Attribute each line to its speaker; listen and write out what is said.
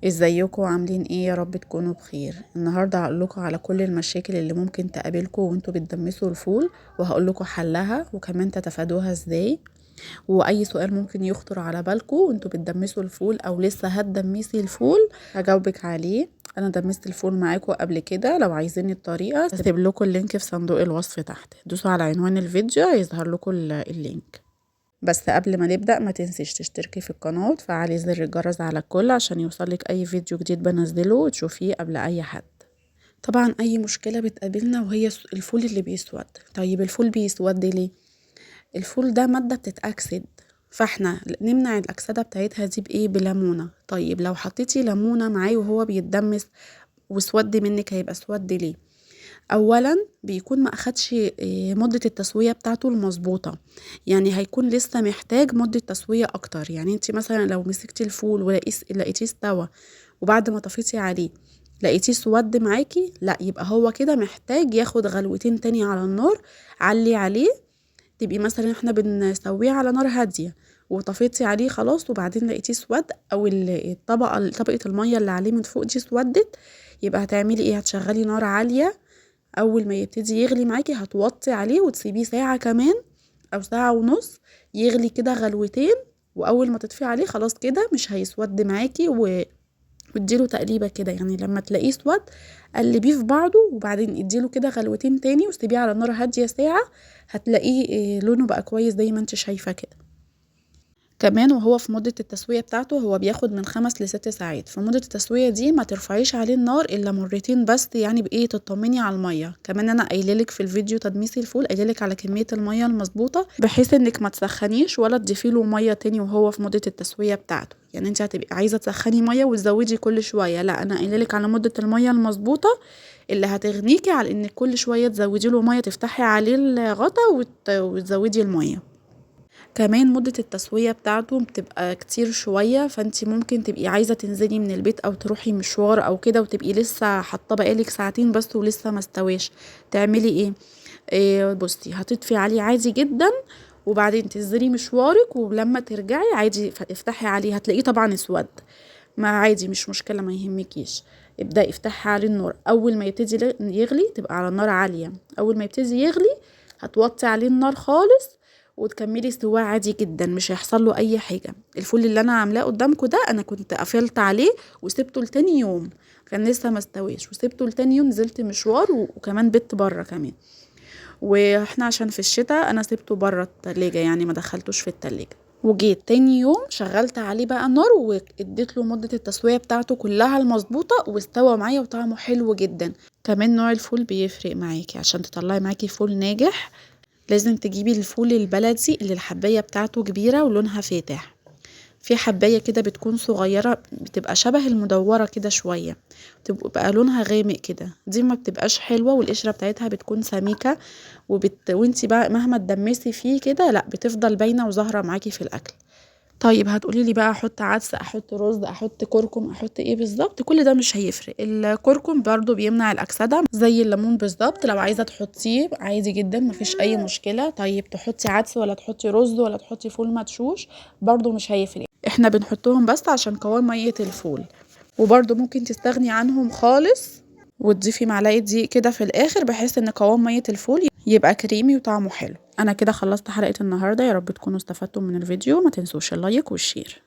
Speaker 1: ازيكم عاملين ايه؟ يا رب تكونوا بخير. النهارده هقول لكم على كل المشاكل اللي ممكن تقابلكم وانتوا بتدمسوا الفول، وهقول لكم حلها وكمان تتفادوها ازاي. واي سؤال ممكن يخطر على بالكم وانتوا بتدمسوا الفول او لسه هتدمسي الفول هجاوبك عليه. انا دمست الفول معاكم قبل كده، لو عايزين الطريقه هسيب لكم اللينك في صندوق الوصف تحت، دوسوا على عنوان الفيديو هيظهر لكم اللينك. بس قبل ما نبدأ ما تنسيش تشتركي في القناة وتفعلي زر الجرس على الكل عشان يوصلك اي فيديو جديد بنزله وتشوفيه قبل اي حد. طبعا اي مشكلة بتقابلنا وهي الفول اللي بيسود. طيب الفول بيسود ليه؟ الفول ده مادة بتتأكسد، فاحنا نمنع الأكسدة بتاعتها دي بإيه؟ بليمونة. طيب لو حطيتي ليمونة معاه وهو بيتدمس وسود منك هيبقى سود ليه؟ اولا بيكون ما اخدش مدة التسوية بتاعته المظبوطة، يعني هيكون لسه محتاج مدة تسوية اكتر. يعني انت مثلا لو مسكتي الفول لقيتيه استوى وبعد ما طفيتي عليه لقيتيه سود معاكي، لا يبقى هو كده محتاج ياخد غلوتين تاني على النار. علي عليه، تبقي مثلا احنا بنسويه على نار هادية وطفيتي عليه خلاص وبعدين لقيتيه سود او طبقة المية اللي عليه من فوق دي سودت، يبقى هتعملي ايه؟ هتشغلي نار عالية. اول ما يبتدي يغلي معاكي هتوطي عليه وتسيبيه ساعة كمان او ساعة ونص يغلي كده غلوتين، واول ما تطفي عليه خلاص كده مش هيسود معاكي واديله تقليبة كده. يعني لما تلاقيه اسود قلبيه في بعضه وبعدين اديله كده غلوتين تاني وسيبيه على نار هادية ساعة، هتلاقيه لونه بقى كويس زي ما انت شايفة كده. كمان وهو في مدة التسوية بتاعته هو بياخد من 5 ل6 ساعات. في مدة التسوية دي ما ترفعيش عليه النار الا مرتين بس، يعني بايه؟ تطمني على المية. كمان انا قايللك في الفيديو تدميسي الفول قايللك على كمية المية المظبوطة بحيث انك ما تسخنيش ولا تضيفيله مية تاني وهو في مدة التسوية بتاعته. يعني انت هتبقي عايزة تسخني مية وتزودي كل شوية، لا انا قايللك على مدة المية المظبوطة اللي هتغنيكي على انك كل شوية تزودي له مية، تفتحي عليه الغطا وتزودي المية. كمان مدة التسوية بتاعته بتبقى كتير شوية، فانتي ممكن تبقي عايزة تنزلي من البيت او تروحي مشوار او كده وتبقي لسه حاطه بقالك ساعتين بس ولسه ما استواش. تعملي إيه بصي، هتطفي عليه عادي جدا وبعدين تنزلي مشوارك ولما ترجعي عادي افتحي عليه هتلاقيه طبعا اسود، ما عادي مش مشكلة ما يهمكيش. ابدأي افتحي عليه النار، اول ما يبتدي يغلي تبقى على نار عالية، اول ما يبتدي يغلي هتوطي عليه النار خالص وتكملي سواه عادي جدا مش هيحصل له اي حاجه. الفول اللي انا عاملاه قدامكم ده انا كنت قفلت عليه وسبته لتاني يوم، كان لسه ما استويش وسبته لتاني يوم، نزلت مشوار وكمان بت بره كمان، واحنا عشان في الشتاء انا سبته بره التلاجة يعني ما دخلتوش في التلاجة. وجيت تاني يوم شغلت عليه بقى النار واديت له مدة التسوية بتاعته كلها المظبوطة واستوى معايا وطعمه حلو جدا. كمان نوع الفول بيفرق معاكي، عشان تطلعي معاكي فول ناجح لازم تجيبي الفول البلدي اللي الحباية بتاعته كبيرة ولونها فاتح. في حباية كده بتكون صغيرة بتبقى شبه المدورة كده شوية، بتبقى لونها غامق كده، دي ما بتبقاش حلوة والقشرة بتاعتها بتكون سميكة وانتي بقى مهما تدمسي فيه كده لا بتفضل باينة وظاهرة معاكي في الأكل. طيب هتقولي لي بقى احط عدس، احط رز، احط كركم، احط ايه بالظبط؟ كل ده مش هيفرق. الكركم برضو بيمنع الاكسده زي الليمون بالظبط، لو عايزه تحطيه عادي جدا مفيش اي مشكله. طيب تحطي عدس ولا تحطي رز ولا تحطي فول مدشوش برضو مش هيفرق، احنا بنحطهم بس عشان قوام ميه الفول. وبرضو ممكن تستغني عنهم خالص وتضيفي معلقه دقيق كده في الاخر بحيث ان قوام ميه الفول يبقى كريمي وطعمه حلو. انا كده خلصت حلقة النهاردة، يا رب تكونوا استفدتم من الفيديو، ما تنسوش اللايك والشير.